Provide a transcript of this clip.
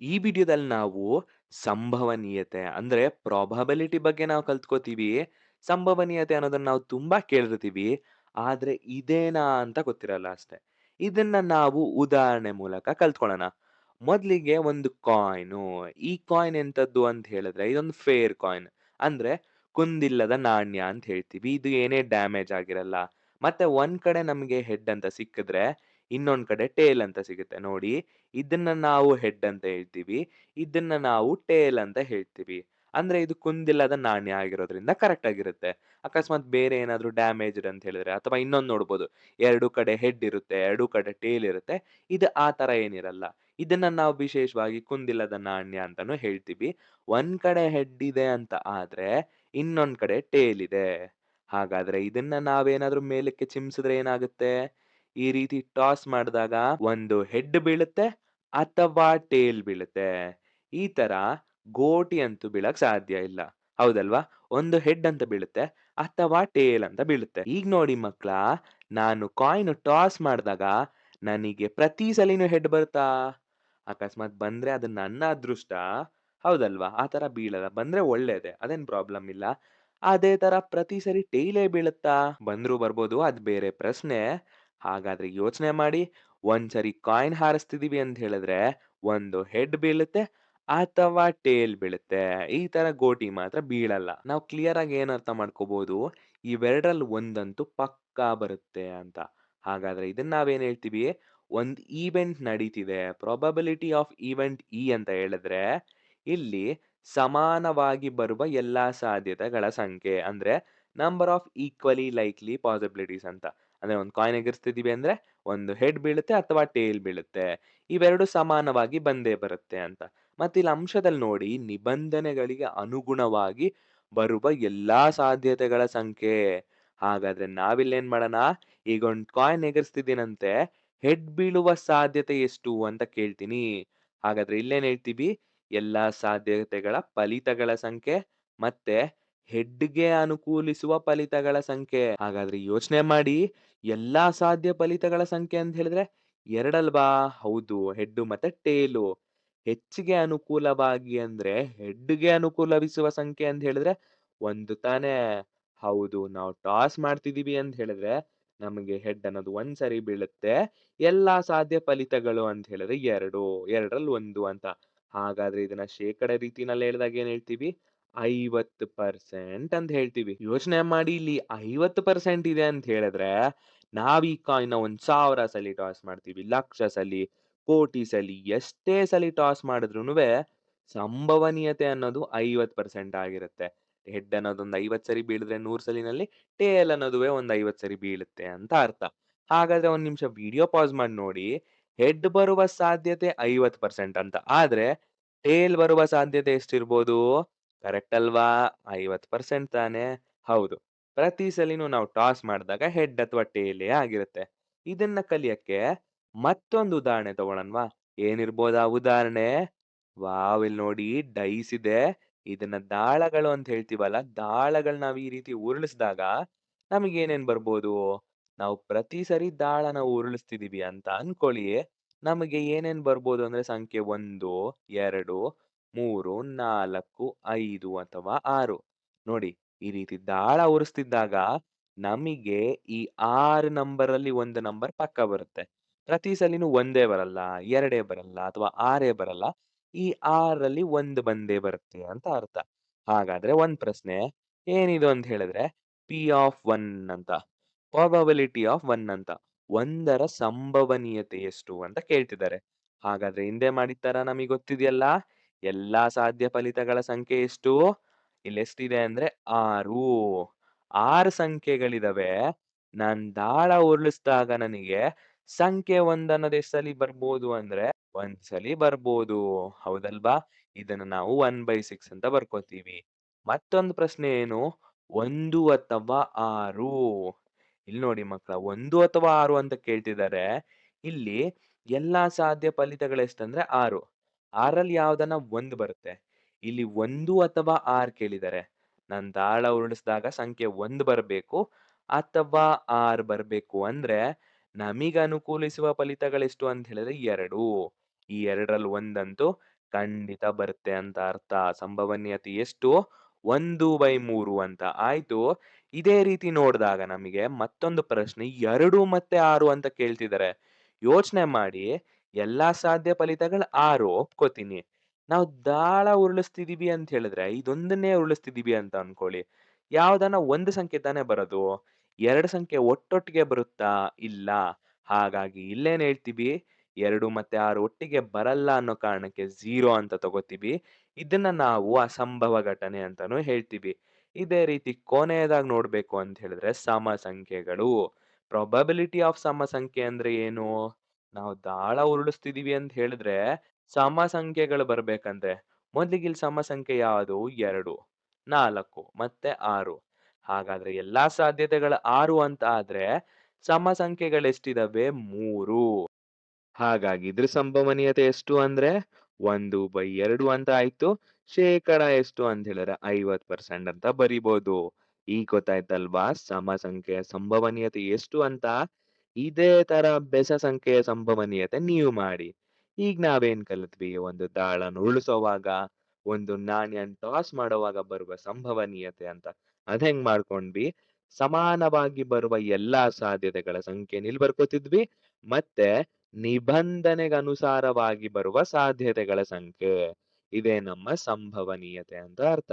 ಈ ವಿಡಿಯೋದಲ್ಲಿ ನಾವು ಸಂಭವನೀಯತೆ ಅಂದ್ರೆ ಪ್ರಾಬಬಿಲಿಟಿ ಬಗ್ಗೆ ನಾವು ಕಲ್ತ್ಕೋತೀವಿ. ಸಂಭವನೀಯತೆ ಅನ್ನೋದನ್ನ ನಾವು ತುಂಬಾ ಕೇಳಿರ್ತೀವಿ. ಆದ್ರೆ ಇದೇನಾ ಅಂತ ಗೊತ್ತಿರಲ್ಲ ಅಷ್ಟೇ. ಇದನ್ನ ನಾವು ಉದಾಹರಣೆ ಮೂಲಕ ಕಲ್ತ್ಕೊಳ್ಳೋಣ. ಮೊದ್ಲಿಗೆ ಒಂದು ಕಾಯಿನು. ಈ ಕಾಯಿನ್ ಎಂತದ್ದು ಅಂತ ಹೇಳಿದ್ರೆ ಇದೊಂದು ಫೇರ್ ಕಾಯಿನ್. ಅಂದ್ರೆ ಕುಂದಿಲ್ಲದ ನಾಣ್ಯ ಅಂತ ಹೇಳ್ತೀವಿ. ಇದು ಏನೇ ಡ್ಯಾಮೇಜ್ ಆಗಿರಲ್ಲ. ಮತ್ತೆ ಒಂದ್ ಕಡೆ ನಮಗೆ ಹೆಡ್ ಅಂತ ಸಿಕ್ಕಿದ್ರೆ ಇನ್ನೊಂದ್ ಕಡೆ ಟೇಲ್ ಅಂತ ಸಿಗುತ್ತೆ ನೋಡಿ. ಇದನ್ನ ನಾವು ಹೆಡ್ ಅಂತ ಹೇಳ್ತೀವಿ. ಇದನ್ನ ನಾವು ಟೇಲ್ ಅಂತ ಹೇಳ್ತೀವಿ. ಅಂದ್ರೆ ಇದು ಕುಂದಿಲ್ಲದ ನಾಣ್ಯ ಆಗಿರೋದ್ರಿಂದ ಕರೆಕ್ಟ್ ಆಗಿರುತ್ತೆ. ಅಕಸ್ಮಾತ್ ಬೇರೆ ಏನಾದ್ರು ಡ್ಯಾಮೇಜ್ಡ್ ಅಂತ ಹೇಳಿದ್ರೆ ಅಥವಾ ಇನ್ನೊಂದ್ ನೋಡ್ಬೋದು. 2 ಕಡೆ ಹೆಡ್ ಇರುತ್ತೆ, 2 ಕಡೆ ಟೇಲ್ ಇರುತ್ತೆ. ಇದು ಆ ತರ ಏನಿರಲ್ಲ. ಇದನ್ನ ನಾವು ವಿಶೇಷವಾಗಿ ಕುಂದಿಲ್ಲದ ನಾಣ್ಯ ಅಂತಾನೂ ಹೇಳ್ತೀವಿ. ಒಂದ್ ಕಡೆ ಹೆಡ್ ಇದೆ ಅಂತ ಆದ್ರೆ, ಇನ್ನೊಂದ್ ಕಡೆ ಟೇಲ್ ಇದೆ. ಹಾಗಾದ್ರೆ ಇದನ್ನ ನಾವೇನಾದ್ರೂ ಮೇಲಕ್ಕೆ ಚಿಮ್ಸಿದ್ರೆ ಏನಾಗುತ್ತೆ? ಈ ರೀತಿ ಟಾಸ್ ಮಾಡಿದಾಗ ಒಂದು ಹೆಡ್ ಬೀಳುತ್ತೆ ಅಥವಾ ಟೇಲ್ ಬೀಳುತ್ತೆ. ಈ ತರ ಗೋಟಿ ಅಂತೂ ಬೀಳಕ್ ಸಾಧ್ಯ ಇಲ್ಲ. ಹೌದಲ್ವಾ? ಒಂದು ಹೆಡ್ ಅಂತ ಬೀಳುತ್ತೆ ಅಥವಾ ಟೇಲ್ ಅಂತ ಬೀಳುತ್ತೆ. ಈಗ ನೋಡಿ ಮಕ್ಳಾ, ನಾನು ಕಾಯಿನ್ ಟಾಸ್ ಮಾಡಿದಾಗ ನನಗೆ ಪ್ರತಿ ಸಲಿನೂ ಹೆಡ್ ಬರುತ್ತಾ? ಅಕಸ್ಮಾತ್ ಬಂದ್ರೆ ಅದು ನನ್ನ ಅದೃಷ್ಟ. ಹೌದಲ್ವಾ? ಆ ತರ ಬೀಳಲ್ಲ. ಬಂದ್ರೆ ಒಳ್ಳೇದೇ. ಅದೇನ್ ಪ್ರಾಬ್ಲಮ್ ಇಲ್ಲ. ಅದೇ ತರ ಪ್ರತಿ ಸರಿ ಟೇಲೇ ಬೀಳುತ್ತಾ? ಬಂದ್ರೂ ಬರ್ಬೋದು. ಅದ್ ಬೇರೆ ಪ್ರಶ್ನೆ. ಹಾಗಾದ್ರೆ ಯೋಚನೆ ಮಾಡಿ. ಒಂದ್ಸರಿ ಕಾಯಿನ್ ಹಾರಿಸ್ತಿದೀವಿ ಅಂತ ಹೇಳಿದ್ರೆ, ಒಂದು ಹೆಡ್ ಬೀಳುತ್ತೆ ಅಥವಾ ಟೇಲ್ ಬೀಳುತ್ತೆ. ಈ ತರ ಗೋಟಿ ಮಾತ್ರ ಬೀಳಲ್ಲ. ನಾವು ಕ್ಲಿಯರ್ ಆಗಿ ಏನ್ ಅರ್ಥ ಮಾಡ್ಕೋಬಹುದು, ಇವೆರಡ್ರಲ್ಲಿ ಒಂದಂತೂ ಪಕ್ಕಾ ಬರುತ್ತೆ ಅಂತ. ಹಾಗಾದ್ರೆ ಇದನ್ನ ನಾವೇನ್ ಹೇಳ್ತೀವಿ, ಒಂದ್ ಈವೆಂಟ್ ನಡೀತಿದೆ. ಪ್ರಾಬಬಿಲಿಟಿ ಆಫ್ ಈವೆಂಟ್ ಇ ಅಂತ ಹೇಳಿದ್ರೆ, ಇಲ್ಲಿ ಸಮಾನವಾಗಿ ಬರುವ ಎಲ್ಲಾ ಸಾಧ್ಯತೆಗಳ ಸಂಖ್ಯೆ. ಅಂದ್ರೆ number of equally likely possibilities ಅಂತ. ಅಂದ್ರೆ ಒಂದು ಕಾಯಿನ್ ಎಗರಿಸ್ತಿದೀವಿ ಅಂದ್ರೆ, ಒಂದು ಹೆಡ್ ಬೀಳುತ್ತೆ ಅಥವಾ ಟೇಲ್ ಬೀಳುತ್ತೆ. ಇವೆರಡು ಸಮಾನವಾಗಿ ಬಂದೇ ಬರುತ್ತೆ ಅಂತ. ಮತ್ತೆ ಇಲ್ಲಿ ಅಂಶದಲ್ಲಿ ನೋಡಿ, ನಿಬಂಧನೆಗಳಿಗೆ ಅನುಗುಣವಾಗಿ ಬರುವ ಎಲ್ಲಾ ಸಾಧ್ಯತೆಗಳ ಸಂಖ್ಯೆ. ಹಾಗಾದ್ರೆ ನಾವಿಲ್ಲೇನ್ ಮಾಡೋಣ, ಈಗ ಒಂದ್ ಕಾಯಿನ್ ಎಗರಿಸ್ತಿದ್ದೀನಂತೆ, ಹೆಡ್ ಬೀಳುವ ಸಾಧ್ಯತೆ ಎಷ್ಟು ಅಂತ ಕೇಳ್ತೀನಿ. ಹಾಗಾದ್ರೆ ಇಲ್ಲೇನ್ ಹೇಳ್ತೀವಿ, ಎಲ್ಲಾ ಸಾಧ್ಯತೆಗಳ ಫಲಿತಗಳ ಸಂಖ್ಯೆ ಮತ್ತೆ ಹೆಡ್‌ಗೆ ಅನುಕೂಲಿಸುವ ಫಲಿತಗಳ ಸಂಖ್ಯೆ. ಹಾಗಾದ್ರೆ ಯೋಚನೆ ಮಾಡಿ, ಎಲ್ಲಾ ಸಾಧ್ಯ ಫಲಿತಗಳ ಸಂಖ್ಯೆ ಅಂತ ಹೇಳಿದ್ರೆ 2 ಅಲ್ವಾ? ಹೌದು. ಹೆಡ್ಡು ಮತ್ತೆ ಟೇಲು. ಹೆಚ್ಚಿಗೆ ಅನುಕೂಲವಾಗಿ ಅಂದ್ರೆ ಹೆಡ್‌ಗೆ ಅನುಕೂಲವಿಸುವ ಸಂಖ್ಯೆ ಅಂತ ಹೇಳಿದ್ರೆ 1 ತಾನೇ? ಹೌದು. ನಾವು ಟಾಸ್ ಮಾಡ್ತಿದೀವಿ ಅಂತ ಹೇಳಿದ್ರೆ ನಮಗೆ ಹೆಡ್ ಅನ್ನೋದು ಒಂದ್ ಸರಿ ಬೀಳುತ್ತೆ. ಎಲ್ಲಾ ಸಾಧ್ಯ ಫಲಿತಗಳು ಅಂತ ಹೇಳಿದ್ರೆ 2, 2ರಲ್ಲಿ 1 ಅಂತ. ಹಾಗಾದ್ರೆ ಇದನ್ನ ಶೇಕಡ ರೀತಿನಲ್ಲಿ ಹೇಳಿದಾಗ ಏನ್ ಹೇಳ್ತೀವಿ? 50% ಅಂತ ಹೇಳ್ತೀವಿ. ಯೋಚನೆ ಮಾಡಿ, ಇಲ್ಲಿ 50% ಇದೆ ಅಂತ ಹೇಳಿದ್ರೆ, ನಾವ್ ಈ ಕಾಯಿನ್‌ನ 1000 ಸಲಿ ಟಾಸ್ ಮಾಡ್ತೀವಿ, ಲಕ್ಷ ಸಲಿ, ಕೋಟಿ ಸಲಿ, ಎಷ್ಟೇ ಸಲಿ ಟಾಸ್ ಮಾಡಿದ್ರೂನುವೆ ಸಂಭವನೀಯತೆ ಅನ್ನೋದು 50% ಆಗಿರುತ್ತೆ. ಹೆಡ್ ಅನ್ನೋದು ಒಂದು 50 ಸರಿ ಬೀಳಿದ್ರೆ 100 ಸಲಿನಲ್ಲಿ ಟೇಲ್ ಅನ್ನೋದುವೆ ಒಂದು 50 ಸರಿ ಬೀಳುತ್ತೆ ಅಂತ ಅರ್ಥ. ಹಾಗಾದ್ರೆ ಒಂದ್ ನಿಮಿಷ ವಿಡಿಯೋ ಪಾಸ್ ಮಾಡಿ ನೋಡಿ. ಹೆಡ್ ಬರುವ ಸಾಧ್ಯತೆ 50% ಅಂತ. ಆದ್ರೆ ಟೇಲ್ ಬರುವ ಸಾಧ್ಯತೆ ಎಷ್ಟಿರ್ಬೋದು? ಕರೆಕ್ಟ್ ಅಲ್ವಾ? 50% ತಾನೇ? ಹೌದು. ಪ್ರತಿ ಸಲಿನೂ ನಾವು ಟಾಸ್ ಮಾಡಿದಾಗ ಹೆಡ್ ಅಥವಾ ಟೇಲೇ ಆಗಿರುತ್ತೆ. ಇದನ್ನ ಕಲಿಯಕ್ಕೆ ಮತ್ತೊಂದು ಉದಾಹರಣೆ ತಗೊಳಣ್ವಾ? ಏನಿರ್ಬೋದು ಆ ಉದಾಹರಣೆ? ವಾವ್! ಇಲ್ಲಿ ನೋಡಿ, ಡೈಸ್ ಇದೆ. ಇದನ್ನ ದಾಳಗಳು ಅಂತ ಹೇಳ್ತೀವಲ್ಲ, ದಾಳಗಳನ್ನ ನಾವು ಈ ರೀತಿ ಉರುಳಿಸಿದಾಗ ನಮಗೇನೇನ್ ಬರ್ಬೋದು? ನಾವು ಪ್ರತಿ ಸರಿ ದಾಳನ ಉರುಳಿಸ್ತಿದೀವಿ ಅಂತ ಅನ್ಕೊಳ್ಳಿ. ನಮಗೆ ಏನೇನ್ ಬರ್ಬೋದು ಅಂದ್ರೆ ಸಂಖ್ಯೆ 1, 2, 3, 4, 5 ಅಥವಾ 6. ನೋಡಿ, ಈ ರೀತಿ ದಾಳ ಉರುಸ್ತಿದ್ದಾಗ ನಮಿಗೆ ಈ 6 ನಂಬರಲ್ಲಿ ಒಂದು ನಂಬರ್ ಪಕ್ಕಾ ಬರುತ್ತೆ. ಪ್ರತಿ ಸಲಿನೂ ಒಂದೇ ಬರಲ್ಲ, ಎರಡೇ ಬರಲ್ಲ ಅಥವಾ 6 ಬರಲ್ಲ. ಈ 6ರಲ್ಲಿ 1 ಬಂದೇ ಬರುತ್ತೆ ಅಂತ ಅರ್ಥ. ಹಾಗಾದ್ರೆ ಒಂದ್ ಪ್ರಶ್ನೆ, ಏನಿದು ಅಂತ ಹೇಳಿದ್ರೆ ಪಿ ಆಫ್ 1 ಅಂತ. ಪ್ರಾಬಬಿಲಿಟಿ ಆಫ್ 1 ಅಂತ. 1ರ ಸಂಭವನೀಯತೆ ಎಷ್ಟು ಅಂತ ಕೇಳ್ತಿದ್ದಾರೆ. ಹಾಗಾದ್ರೆ ಹಿಂದೆ ಮಾಡಿದ್ ತರ ನಮಿಗ್ ಗೊತ್ತಿದೆಯಲ್ಲ? ಎಲ್ಲಾ ಸಾಧ್ಯ ಫಲಿತಗಳ ಸಂಖ್ಯೆ ಎಷ್ಟು? ಇಲ್ಲೆಷ್ಟಿದೆ ಅಂದ್ರೆ 6. 6 ಸಂಖ್ಯೆಗಳಿದಾವೆ. ನಾನ್ ದಾಳ ಉರುಳಿಸಿದಾಗ ನನಗೆ ಸಂಖ್ಯೆ 1 ಅನ್ನೋದು ಎಷ್ಟ್ ಸಲಿ ಬರ್ಬೋದು ಅಂದ್ರೆ, 1 ಸಲಿ ಬರ್ಬೋದು. ಹೌದಲ್ವಾ? ಇದನ್ನ ನಾವು 1/6 ಅಂತ ಬರ್ಕೋತೀವಿ. ಮತ್ತೊಂದು ಪ್ರಶ್ನೆ ಏನು? 1 ಅಥವಾ 6. ಇಲ್ಲಿ ನೋಡಿ ಮಕ್ಕಳ, 1 ಅಥವಾ 6 ಅಂತ ಕೇಳ್ತಿದ್ದಾರೆ. ಇಲ್ಲಿ ಎಲ್ಲಾ ಸಾಧ್ಯ ಫಲಿತಗಳೆಷ್ಟಂದ್ರೆ 6. 6ರಲ್ಲಿ ಯಾವ್ದನ 1 ಬರುತ್ತೆ. ಇಲ್ಲಿ 1 ಅಥವಾ 6 ಕೇಳಿದ್ದಾರೆ. ನಾನ್ ದಾಳ ಉರುಳಿಸಿದಾಗ ಸಂಖ್ಯೆ 1 ಬರ್ಬೇಕು ಅಥವಾ 6 ಬರ್ಬೇಕು ಅಂದ್ರೆ, ನಮಿಗ್ ಅನುಕೂಲಿಸುವ ಫಲಿತಗಳೆಷ್ಟು ಅಂತ ಹೇಳಿದ್ರೆ 2. ಈ 2ರಲ್ಲಿ ಒಂದಂತೂ ಖಂಡಿತ ಬರುತ್ತೆ ಅಂತ ಅರ್ಥ. ಸಂಭವನೀಯತೆ ಎಷ್ಟು? 1/3 ಅಂತ. ಆಯ್ತು. ಇದೇ ರೀತಿ ನೋಡ್ದಾಗ ನಮಗೆ ಮತ್ತೊಂದು ಪ್ರಶ್ನೆ 2 ಮತ್ತೆ 6 ಅಂತ ಕೇಳ್ತಿದ್ದಾರೆ. ಯೋಚನೆ ಮಾಡಿ, ಎಲ್ಲಾ ಸಾಧ್ಯ ಫಲಿತಗಳು 6 ಒಪ್ಕೋತೀನಿ. ನಾವು ದಾಳ ಉರುಳಿಸ್ತಿದೀವಿ ಅಂತ ಹೇಳಿದ್ರೆ, ಇದೊಂದನ್ನೇ ಉರುಳಿಸ್ತಿದೀವಿ ಅಂತ ಅನ್ಕೊಳ್ಳಿ. ಯಾವ್ದಾನ ಒಂದು ಸಂಖ್ಯೆ ತಾನೇ ಬರೋದು. 2 ಸಂಖ್ಯೆ ಒಟ್ಟೊಟ್ಟಿಗೆ ಬರುತ್ತಾ? ಇಲ್ಲ. ಹಾಗಾಗಿ ಇಲ್ಲೇನ್ ಹೇಳ್ತೀವಿ, 2 ಮತ್ತೆ 6 ಒಟ್ಟಿಗೆ ಬರಲ್ಲ ಅನ್ನೋ ಕಾರಣಕ್ಕೆ 0 ಅಂತ ತಗೋತೀವಿ. ಇದನ್ನ ನಾವು ಅಸಂಭವ ಘಟನೆ ಅಂತಾನೂ ಹೇಳ್ತೀವಿ. ಇದೇ ರೀತಿ ಕೊನೆಯದಾಗಿ ನೋಡ್ಬೇಕು ಅಂತ ಹೇಳಿದ್ರೆ ಸಮ ಸಂಖ್ಯೆಗಳು. ಪ್ರೊಬಬಿಲಿಟಿ ಆಫ್ ಸಮ ಸಂಖ್ಯೆ ಅಂದ್ರೆ ಏನು? ನಾವು ದಾಳ ಉರುಳಿಸ್ತಿದೀವಿ ಅಂತ ಹೇಳಿದ್ರೆ ಸಮ ಸಂಖ್ಯೆಗಳು ಬರ್ಬೇಕಂತೆ. ಮೊದ್ಲಿಗೆ ಇಲ್ಲಿ ಸಮ ಸಂಖ್ಯೆ ಯಾವುದು? 2, 4 ಮತ್ತೆ 6. ಹಾಗಾದ್ರೆ ಎಲ್ಲಾ ಸಾಧ್ಯತೆಗಳು 6 ಅಂತ ಆದ್ರೆ ಸಮ ಸಂಖ್ಯೆಗಳೆಷ್ಟಿದಾವೆ? 3. ಹಾಗಾಗಿ ಇದ್ರ ಸಂಭವನೀಯತೆ ಎಷ್ಟು ಅಂದ್ರೆ 1/2 ಅಂತ ಆಯ್ತು. ಶೇಕಡ ಎಷ್ಟು ಅಂತ ಹೇಳಿದ್ರೆ 50% ಅಂತ ಬರಿಬೋದು. ಈಗ ಗೊತ್ತಾಯ್ತಲ್ವಾ ಸಮ ಸಂಖ್ಯೆಯ ಸಂಭವನೀಯತೆ ಎಷ್ಟು ಅಂತ? ಇದೇ ತರ ಬೆಸ ಸಂಖ್ಯೆಯ ಸಂಭವನೀಯತೆ ನೀವು ಮಾಡಿ. ಈಗ ನಾವೇನ್ ಕಲಿತ್ವಿ? ಒಂದು ದಾಳನ ಉರುಳಿಸೋವಾಗ, ಒಂದು ನಾಣ್ಯನ್ ಟಾಸ್ ಮಾಡೋವಾಗ ಬರುವ ಸಂಭವನೀಯತೆ ಅಂತ. ಅದ್ಹೆಂಗ್ ಮಾಡ್ಕೊಂಡ್ವಿ? ಸಮಾನವಾಗಿ ಬರುವ ಎಲ್ಲಾ ಸಾಧ್ಯತೆಗಳ ಸಂಖ್ಯೆನ ಇಲ್ಲಿ ಬರ್ಕೋತಿದ್ವಿ. ಮತ್ತೆ ನಿಬಂಧನೆಗನುಸಾರವಾಗಿ ಬರುವ ಸಾಧ್ಯತೆಗಳ ಸಂಖ್ಯೆ. ಇದೇ ನಮ್ಮ ಸಂಭವನೀಯತೆ ಅಂತ ಅರ್ಥ.